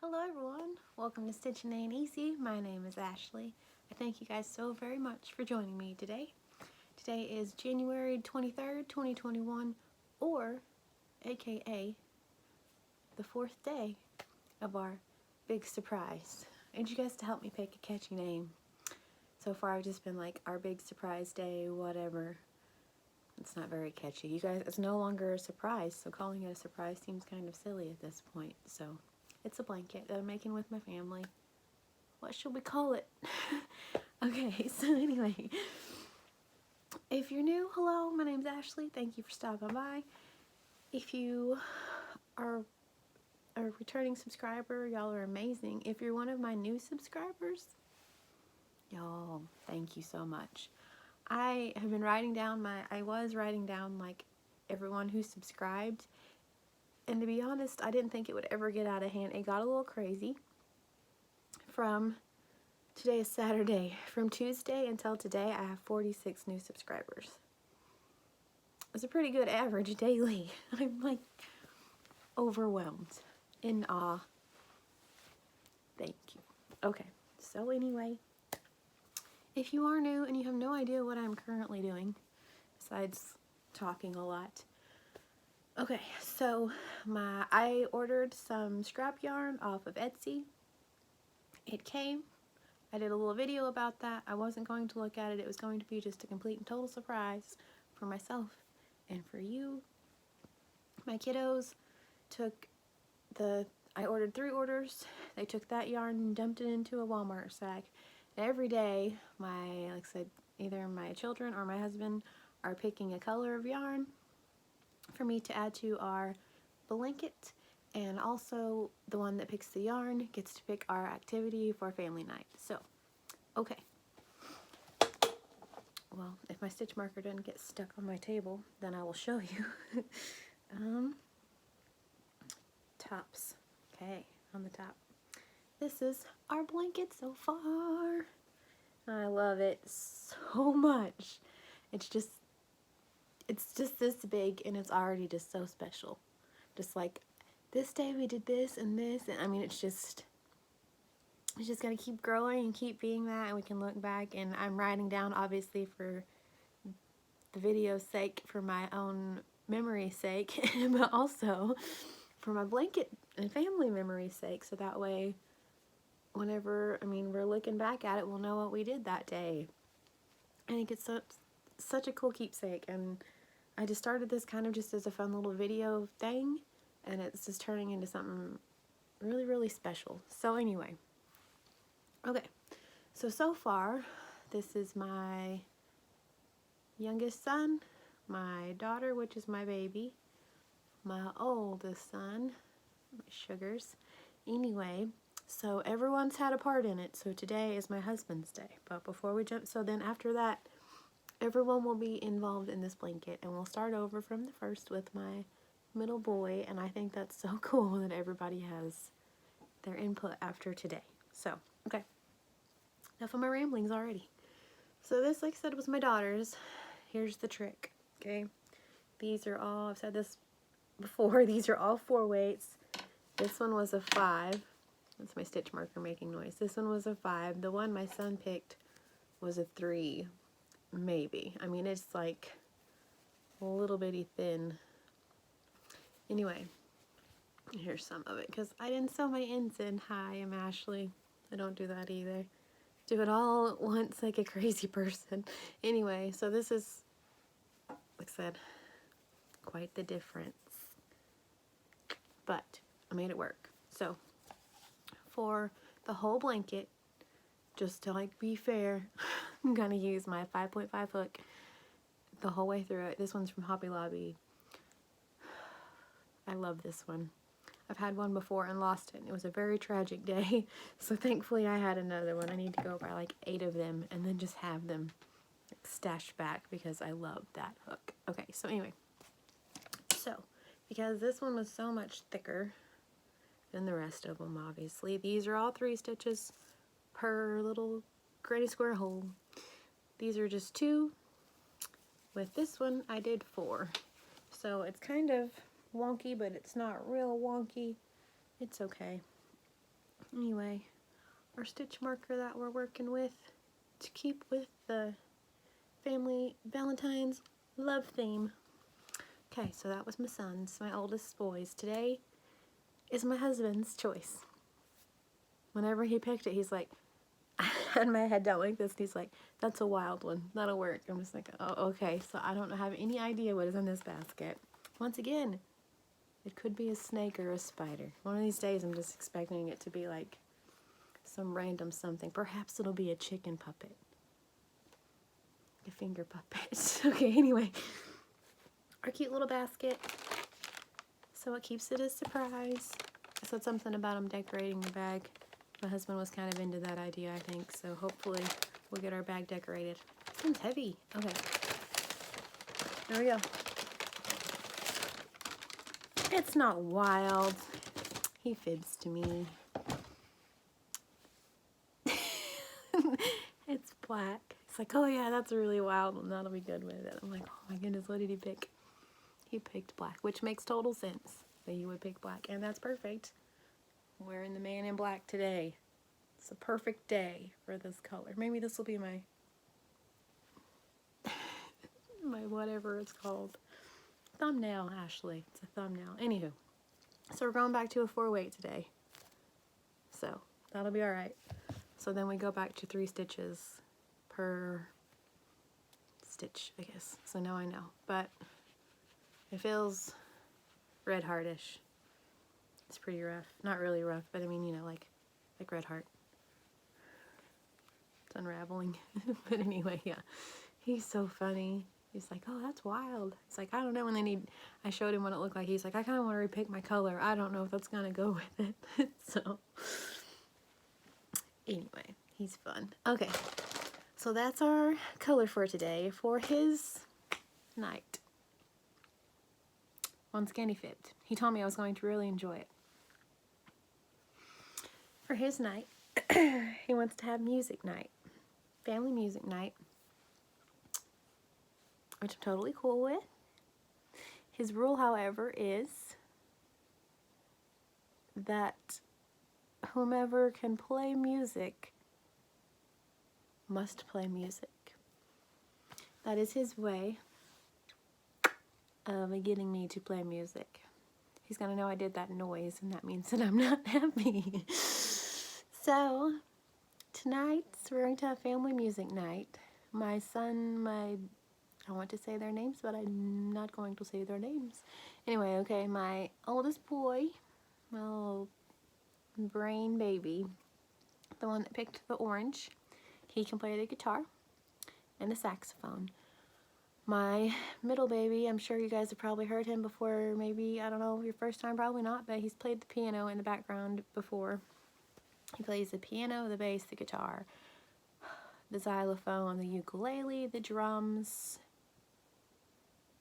Hello everyone, welcome to Stitching Ain't Easy. My name is Ashley. I thank you guys so very much for joining me today. Today is January 23rd, 2021, or aka the fourth day of our big surprise. I need you guys to help me pick a catchy name. So far I've just been like, our big surprise day, whatever. It's not very catchy. You guys, it's no longer a surprise, so calling it a surprise seems kind of silly at this point. So it's a blanket that I'm making with my family. What should we call it? Okay, so anyway, if you're new, hello, my name's Ashley. Thank you for stopping by. If you are a returning subscriber, y'all are amazing. If you're one of my new subscribers, y'all, thank you so much. I have been I was writing down like everyone who subscribed, and to be honest, I didn't think it would ever get out of hand. It got a little crazy. Today is Saturday. From Tuesday until today, I have 46 new subscribers. It's a pretty good average daily. I'm like overwhelmed, in awe. Thank you. Okay, so anyway, if you are new and you have no idea what I'm currently doing, besides talking a lot, okay, so I ordered some scrap yarn off of Etsy. It came. I did a little video about that. I wasn't going to look at it. It was going to be just a complete and total surprise for myself and for you. My kiddos I ordered 3 orders. They took that yarn and dumped it into a Walmart sack. And every day, like I said, either my children or my husband are picking a color of yarn for me to add to our blanket. And also, the one that picks the yarn gets to pick our activity for family night. So, okay. Well, if my stitch marker doesn't get stuck on my table, then I will show you. Tops. Okay, on the top. This is our blanket so far. I love it so much. It's just this big, and it's already just so special. Just like, this day we did this and this, and I mean, it's just gonna keep growing and keep being that, and we can look back. And I'm writing down, obviously, for the video's sake, for my own memory's sake, but also for my blanket and family memory's sake, so that way whenever, we're looking back at it, we'll know what we did that day. I think it's such a cool keepsake, and I just started this kind of just as a fun little video thing, and it's just turning into something really, really special. So anyway, okay, so far, this is my youngest son, my daughter, which is my baby, my oldest son, my sugars. Anyway, so everyone's had a part in it. So today is my husband's day. But before we jump, so then after that, everyone will be involved in this blanket. And we'll start over from the first with my middle boy. And I think that's so cool that everybody has their input after today. So, okay. Enough of my ramblings already. So this, like I said, was my daughter's. Here's the trick, okay? These are all, I've said this before, these are all 4 weights. This one was a 5. That's my stitch marker making noise. This one was a 5. The one my son picked was a 3, maybe. I mean, it's like a little bitty thin. Anyway, here's some of it, because I didn't sew my ends in. Hi, I'm Ashley. I don't do that either. Do it all at once like a crazy person. Anyway, so this is, like I said, quite the difference. But I made it work. So for the whole blanket, just to like be fair, I'm gonna use my 5.5 hook the whole way through it. This one's from Hobby Lobby. I love this one. I've had one before and lost it, and it was a very tragic day. So thankfully I had another one. I need to go buy like 8 of them and then just have them stashed back because I love that hook. Okay, so anyway. So, because this one was so much thicker than the rest of them, obviously, these are all 3 stitches per little granny square hole. These are just 2. With this one, I did 4. So it's kind of wonky, but it's not real wonky. It's okay. Anyway, our stitch marker that we're working with to keep with the family Valentine's love theme. Okay, so that was my son's, my oldest boy's. Today is my husband's choice. Whenever he picked it, he's like, I had my head down like this, and he's like, that's a wild one. That'll work. I'm just like, oh, okay. So I don't have any idea what is in this basket. Once again, it could be a snake or a spider. One of these days, I'm just expecting it to be like some random something. Perhaps it'll be a chicken puppet. A finger puppet. Okay, anyway. Our cute little basket. So it keeps it a surprise. I said something about him decorating the bag. My husband was kind of into that idea, I think. So hopefully we'll get our bag decorated. This one's heavy. Okay. There we go. It's not wild. He fids to me. It's black. It's like, oh yeah, that's a really wild one. That'll be good with it. I'm like, oh my goodness, what did he pick? He picked black, which makes total sense that he would pick black. And that's perfect. I'm wearing the Man in Black today. It's a perfect day for this color. Maybe this will be my whatever it's called. Thumbnail, Ashley. It's a thumbnail. Anywho. So we're going back to a 4-weight today. So that'll be alright. So then we go back to 3 stitches per stitch, I guess. So now I know. But it feels red heartish. It's pretty rough. Not really rough, but I mean, you know, like red heart. It's unraveling. But anyway, yeah. He's so funny. He's like, oh, that's wild. It's like, I don't know. And then I showed him what it looked like. He's like, I kind of want to repick my color. I don't know if that's going to go with it. So, anyway, he's fun. Okay, so that's our color for today for his night. Once again, he fibbed. He told me I was going to really enjoy it. For his night, he wants to have music night. Family music night. Which I'm totally cool with. His rule, however, is that whomever can play music must play music. That is his way of getting me to play music. He's gonna know I did that noise, and that means that I'm not happy. So, tonight we're going to have family music night. My son, I want to say their names, but I'm not going to say their names. Anyway, okay, my oldest boy, my little brain baby, the one that picked the orange, he can play the guitar and the saxophone. My middle baby, I'm sure you guys have probably heard him before, maybe, I don't know, your first time, probably not, but he's played the piano in the background before. He plays the piano, the bass, the guitar, the xylophone, the ukulele, the drums.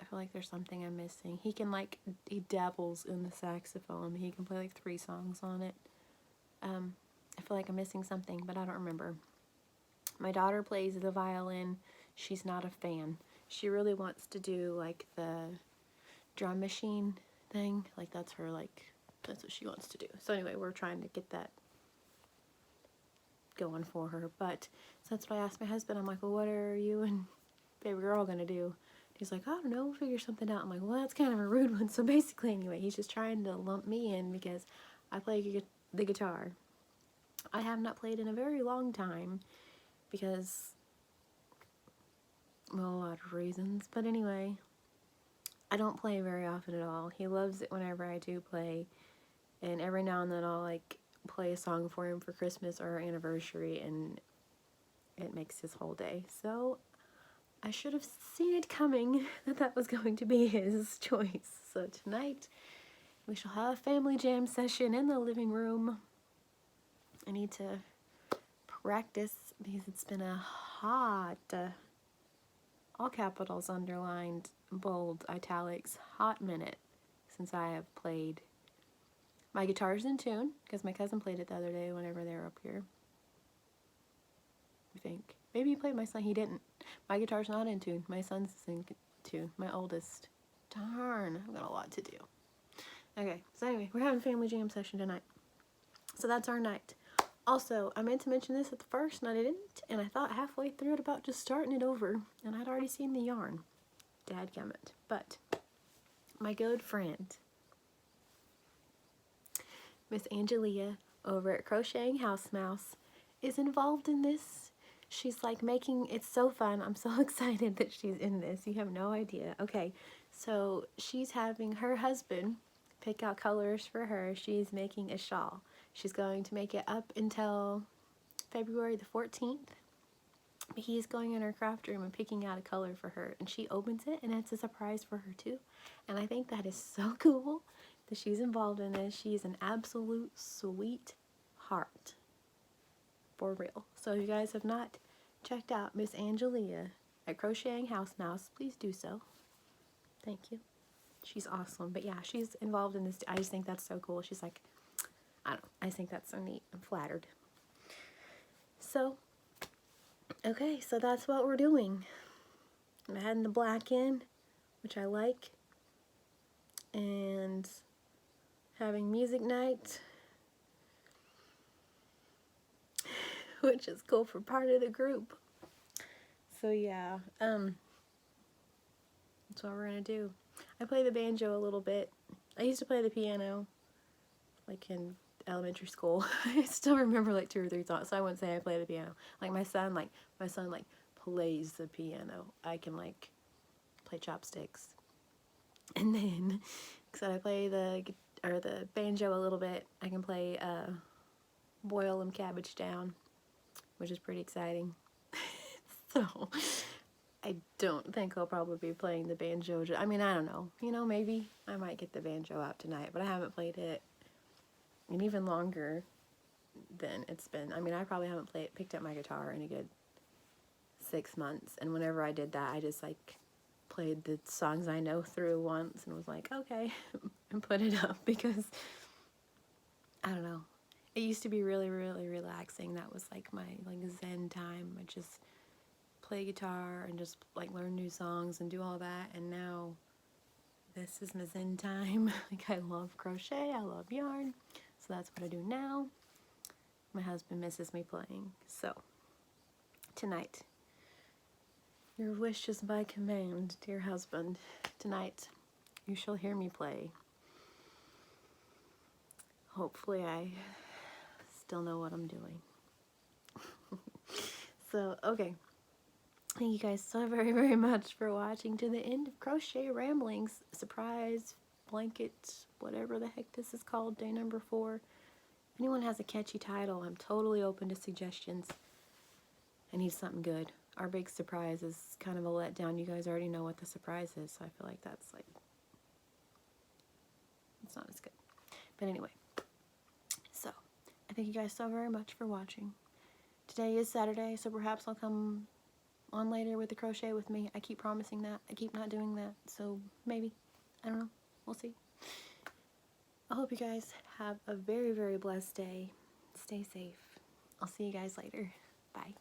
I feel like there's something I'm missing. He can he dabbles in the saxophone. He can play like 3 songs on it. I feel like I'm missing something, but I don't remember. My daughter plays the violin. She's not a fan. She really wants to do like the drum machine thing. Like that's her, that's what she wants to do. So anyway, we're trying to get that going for her. But so that's what I asked my husband. I'm like, well, what are you and baby girl gonna do? He's like, I don't know, we'll figure something out. I'm like, well, that's kind of a rude one. So basically, anyway, he's just trying to lump me in because I play the guitar. I have not played in a very long time because, well, a lot of reasons. But anyway, I don't play very often at all. He loves it whenever I do play. And every now and then I'll, play a song for him for Christmas or our anniversary, and it makes his whole day. So I should have seen it coming that was going to be his choice. So tonight we shall have a family jam session in the living room. I need to practice because it's been a hot, all capitals underlined, bold, italics, hot minute since I have played. My guitar's in tune because my cousin played it the other day whenever they were up here. I think. Maybe he played my son. He didn't. My guitar's not in tune. My son's in tune. My oldest. Darn. I've got a lot to do. Okay. So anyway, we're having a family jam session tonight. So that's our night. Also, I meant to mention this at the first and I didn't, and I thought halfway through it about just starting it over, and I'd already seen the yarn. Dadgummit. But my good friend, Miss Angelia over at Crocheting House Mouse, is involved in this. She's like making, it's so fun. I'm so excited that she's in this. You have no idea. Okay, so she's having her husband pick out colors for her. She's making a shawl. She's going to make it up until February the 14th. But he's going in her craft room and picking out a color for her. And she opens it and it's a surprise for her too. And I think that is so cool that she's involved in this. She's an absolute sweetheart. For real. So if you guys have not checked out Miss Angelia at Crocheting House Mouse, please do so. Thank you. She's awesome. But yeah, she's involved in this. I just think that's so cool. She's like, I don't know. I think that's so neat. I'm flattered. So, okay, so that's what we're doing. I'm adding the black in, which I like. And having music night, which is cool for part of the group. So yeah, that's what we're gonna do. I play the banjo a little bit. I used to play the piano, like in elementary school. I still remember like 2 or 3 songs, so I wouldn't say I play the piano. Like my son plays the piano. I can like play chopsticks. And then, because I play the banjo a little bit, I can play Boil 'em Cabbage Down, which is pretty exciting. So, I don't think I'll probably be playing the banjo. I mean, I don't know. You know, maybe I might get the banjo out tonight, but I haven't played it in even longer than it's been. I mean, I probably haven't picked up my guitar in a good 6 months, and whenever I did that, I just like played the songs I know through once and was like, okay, and put it up, because I don't know. It used to be really, really relaxing. That was like my like zen time. I just play guitar and just like learn new songs and do all that, and now this is my zen time. Like, I love crochet, I love yarn, so that's what I do now. My husband misses me playing, so tonight, your wish is my command, dear husband. Tonight you shall hear me play. Hopefully I still know what I'm doing. So, okay. Thank you guys so very, very much for watching to the end of Crochet Ramblings. Surprise blanket, whatever the heck this is called, day number 4. If anyone has a catchy title, I'm totally open to suggestions. I need something good. Our big surprise is kind of a letdown. You guys already know what the surprise is, so I feel like that's like, it's not as good. But anyway, so I thank you guys so very much for watching. Today is Saturday, so perhaps I'll come on later with the crochet with me. I keep promising that. I keep not doing that, so maybe. I don't know. We'll see. I hope you guys have a very, very blessed day. Stay safe. I'll see you guys later. Bye.